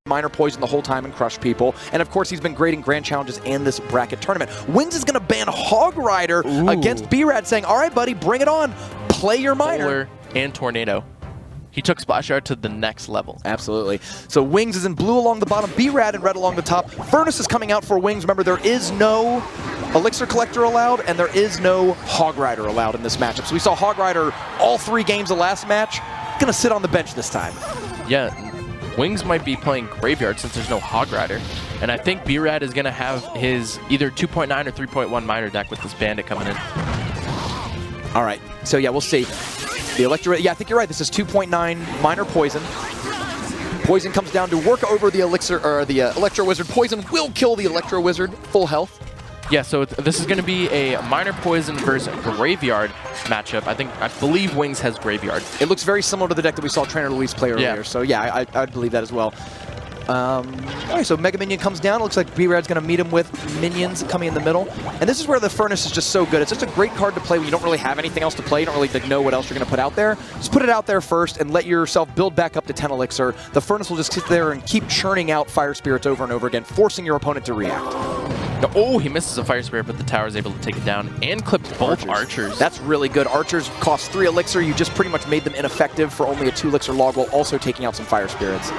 minor poison the whole time and crush people. And of course, he's been great in grand challenges and this bracket tournament. Wings is going to ban Hog Rider against B-Rad, saying, all right, buddy, bring it on. Play your minor. Polar and Tornado. He took Splash Art to the next level. Absolutely. So Wings is in blue along the bottom, B-Rad in red along the top. Furnace is coming out for Wings. Remember, there is no Elixir Collector allowed, and there is no Hog Rider allowed in this matchup. So we saw Hog Rider all 3 games of last match. Gonna sit on the bench this time. Yeah, Wings might be playing Graveyard since there's no Hog Rider. And I think B-Rad is gonna have his either 2.9 or 3.1 minor deck with this Bandit coming in. All right, so yeah, we'll see. The Electro, yeah, I think you're right. This is 2.9 minor poison. Poison comes down to work over the Elixir, or the Electro Wizard. Poison will kill the Electro Wizard, full health. Yeah, so this is going to be a minor poison versus Graveyard matchup. I believe Wings has Graveyard. It looks very similar to the deck that we saw Trainer Luis play earlier. So yeah, I'd believe that as well. All right, so Mega Minion comes down. It looks like B-Rad's going to meet him with minions coming in the middle. And this is where the Furnace is just so good. It's just a great card to play when you don't really have anything else to play. You don't really know what else you're going to put out there. Just put it out there first and let yourself build back up to 10 Elixir. The Furnace will just sit there and keep churning out Fire Spirits over and over again, forcing your opponent to react. Oh, he misses a Fire Spirit, but the tower is able to take it down and clips both Archers. That's really good. Archers cost 3 Elixir. You just pretty much made them ineffective for only a 2 Elixir log while also taking out some Fire Spirits.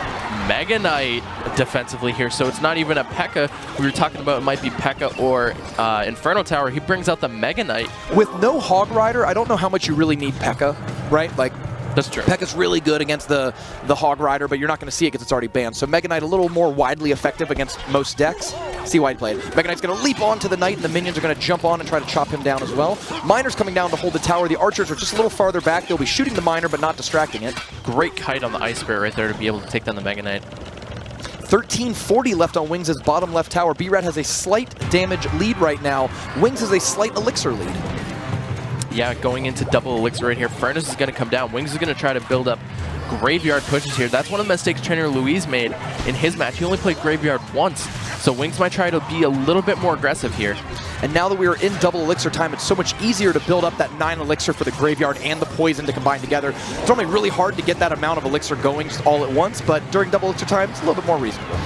Mega Knight defensively here, so it's not even a P.E.K.K.A. We were talking about it might be P.E.K.K.A. or Inferno Tower. He brings out the Mega Knight. With no Hog Rider, I don't know how much you really need P.E.K.K.A., right? Like, that's true. P.E.K.K.A.'s really good against the Hog Rider, but you're not going to see it because it's already banned. So Mega Knight a little more widely effective against most decks. See why he played. Mega Knight's going to leap onto the Knight, and the minions are going to jump on and try to chop him down as well. Miner's coming down to hold the tower. The Archers are just a little farther back. They'll be shooting the Miner, but not distracting it. Great kite on the Ice Spirit right there to be able to take down the Mega Knight. 1340 left on Wings' bottom left tower. B-Rad has a slight damage lead right now. Wings has a slight Elixir lead. Yeah, going into double Elixir right here. Furnace is going to come down. Wings is going to try to build up Graveyard pushes here. That's one of the mistakes Trainer Luis made in his match. He only played Graveyard once, so Wings might try to be a little bit more aggressive here. And now that we are in double Elixir time, it's so much easier to build up that 9 Elixir for the Graveyard and the Poison to combine together. It's normally really hard to get that amount of Elixir going just all at once, but during double Elixir time, it's a little bit more reasonable.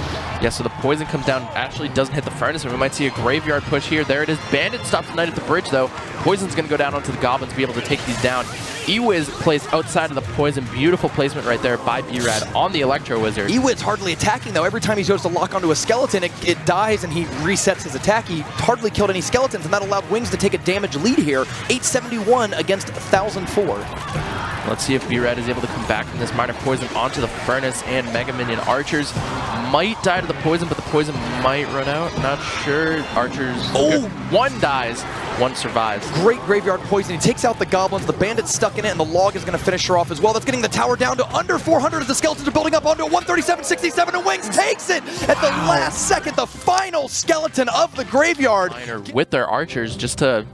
Yeah, so the Poison comes down, actually doesn't hit the Furnace, and we might see a Graveyard push here. There it is. Bandit stops the Knight at the bridge, though. Poison's going to go down onto the Goblins to be able to take these down. Ewiz plays outside of the Poison. Beautiful placement right there by B-Rad on the Electro Wizard. Ewiz hardly attacking, though. Every time he goes to lock onto a skeleton, it dies and he resets his attack. He hardly killed any skeletons, and that allowed Wings to take a damage lead here. 871 against 1004. Let's see if B-Rad is able to come back from this minor poison onto the Furnace, and Mega Minion Archers might die to the poison, but the poison might run out. Not sure. Archers. Oh! One dies, one survives. Great Graveyard Poison. He takes out the Goblins. The Bandit's stuck in it, and the Log is going to finish her off as well. That's getting the tower down to under 400 as the Skeletons are building up onto a 137-67, and Wings takes it at the last second. The final skeleton of the Graveyard. Miner with their Archers just to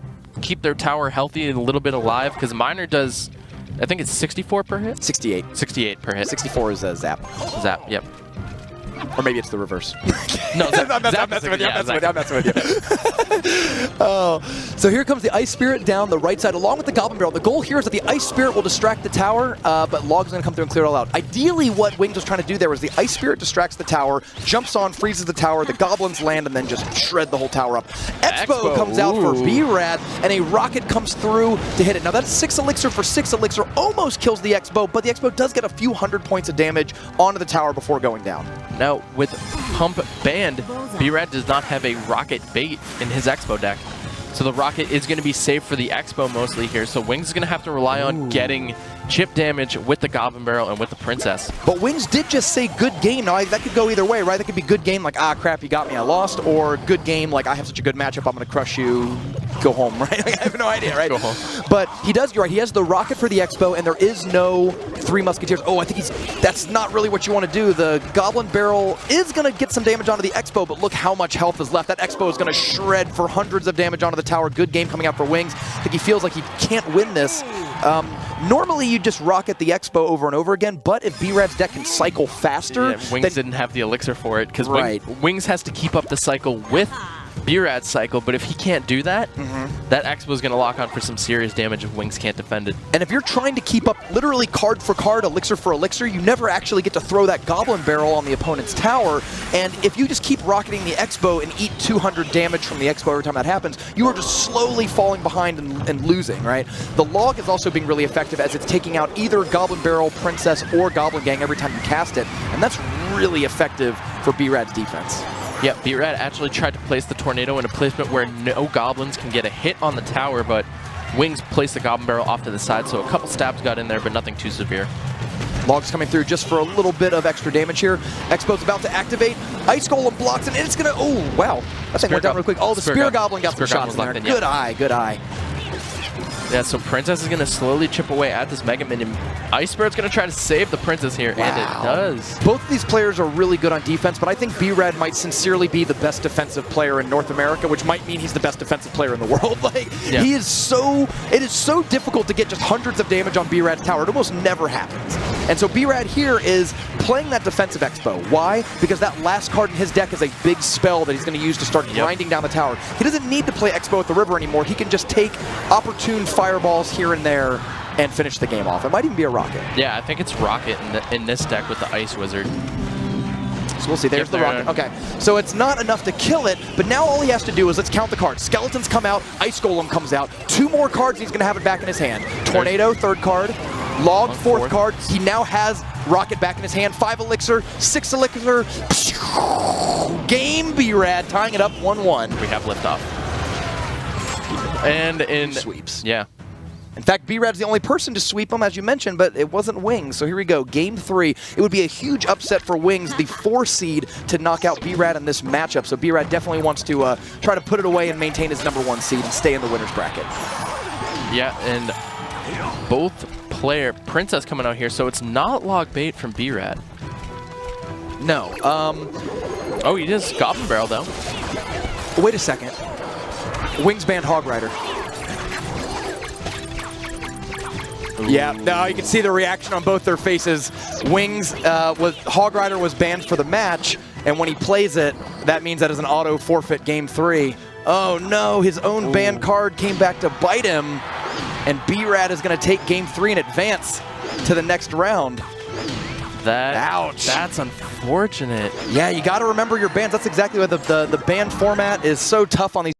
keep their tower healthy and a little bit alive, because Miner does, I think it's 64 per hit? 68. 68 per hit. 64 is Zap. Zap, yep. Or maybe it's the reverse. No, I'm messing with you. I'm messing with you. Oh, so here comes the Ice Spirit down the right side along with the Goblin Barrel. The goal here is that the Ice Spirit will distract the tower, but Log's going to come through and clear it all out. Ideally, what Wings was trying to do there was the Ice Spirit distracts the tower, jumps on, freezes the tower, the Goblins land, and then just shred the whole tower up. Expo comes out for B-Rad, and a rocket comes through to hit it. Now that's 6 Elixir for 6 Elixir, almost kills the Expo, but the Expo does get a few hundred points of damage onto the tower before going down. Now, with Pump banned, B-Rad does not have a Rocket bait in his Expo deck. So the Rocket is going to be safe for the Expo mostly here. So Wings is going to have to rely on getting chip damage with the Goblin Barrel and with the Princess. But Wings did just say good game. Now, that could go either way, right? That could be good game, like, ah, crap, you got me, I lost. Or good game, like, I have such a good matchup, I'm going to crush you, go home, right? I have no idea, right? Go home. But he does, you're right, he has the Rocket for the Expo, and there is no 3 Musketeers. Oh, I think that's not really what you want to do. The Goblin Barrel is going to get some damage onto the Expo, but look how much health is left. That Expo is going to shred for hundreds of damage onto the tower. Good game coming out for Wings. I think he feels like he can't win this. Normally, you just rocket the Expo over and over again, but if B-Rad's deck can cycle faster... Yeah, Wings didn't have the Elixir for it, because right. Wings has to keep up the cycle with B-Rad cycle, but if he can't do that, that Expo is going to lock on for some serious damage if Wings can't defend it. And if you're trying to keep up literally card for card, elixir for elixir, you never actually get to throw that Goblin Barrel on the opponent's tower. And if you just keep rocketing the Expo and eat 200 damage from the Expo every time that happens, you are just slowly falling behind and losing, right? The Log is also being really effective as it's taking out either Goblin Barrel, Princess, or Goblin Gang every time you cast it. And that's really effective for B-Rad's defense. Yeah, B-Rad actually tried to place the Tornado in a placement where no Goblins can get a hit on the tower, but Wings placed the Goblin Barrel off to the side, so a couple stabs got in there, but nothing too severe. Log's coming through just for a little bit of extra damage here. Expo's about to activate. Ice Golem blocks it, and it's going to... Oh, wow. That thing went down real quick. Oh, the Spear Goblin got some shots in there. Good eye, good eye. Yeah, so Princess is going to slowly chip away at this Mega Minion. Ice Spirit's going to try to save the Princess here, and it does. Both of these players are really good on defense, but I think B-Rad might sincerely be the best defensive player in North America, which might mean he's the best defensive player in the world. He is so... It is so difficult to get just hundreds of damage on B-Rad's tower. It almost never happens. And so B-Rad here is playing that defensive Expo. Why? Because that last card in his deck is a big spell that he's going to use to start grinding down the tower. He doesn't need to play Expo at the river anymore. He can just take opportune fireballs here and there and finish the game off. It might even be a Rocket. Yeah, I think it's Rocket in this deck with the Ice Wizard. So we'll see. There's the Rocket. Okay, so it's not enough to kill it, but now all he has to do is, let's count the cards. Skeletons come out, Ice Golem comes out. 2 more cards, he's going to have it back in his hand. Tornado, 3rd card. Log, 4th card. He now has Rocket back in his hand. 5 elixir, 6 elixir. Game, B-Rad, tying it up 1-1. We have liftoff. And in sweeps. Yeah. In fact, B-Rad's the only person to sweep him, as you mentioned, but it wasn't Wings. So here we go, Game 3. It would be a huge upset for Wings, the 4 seed, to knock out B-Rad in this matchup. So B-Rad definitely wants to try to put it away and maintain his #1 seed and stay in the winner's bracket. Yeah, and both Princess coming out here, so it's not log bait from B-Rad. No. Oh, he does Goblin Barrel, though. Wait a second. Wings banned Hog Rider. Yeah, now you can see the reaction on both their faces. Wings, Hog Rider was banned for the match, and when he plays it, that means that is an auto forfeit Game 3. Oh no, his own banned card came back to bite him, and B-Rad is going to take Game 3 and advance to the next round. Ouch. That's unfortunate. Yeah, you got to remember your bans. That's exactly what the ban format is so tough on these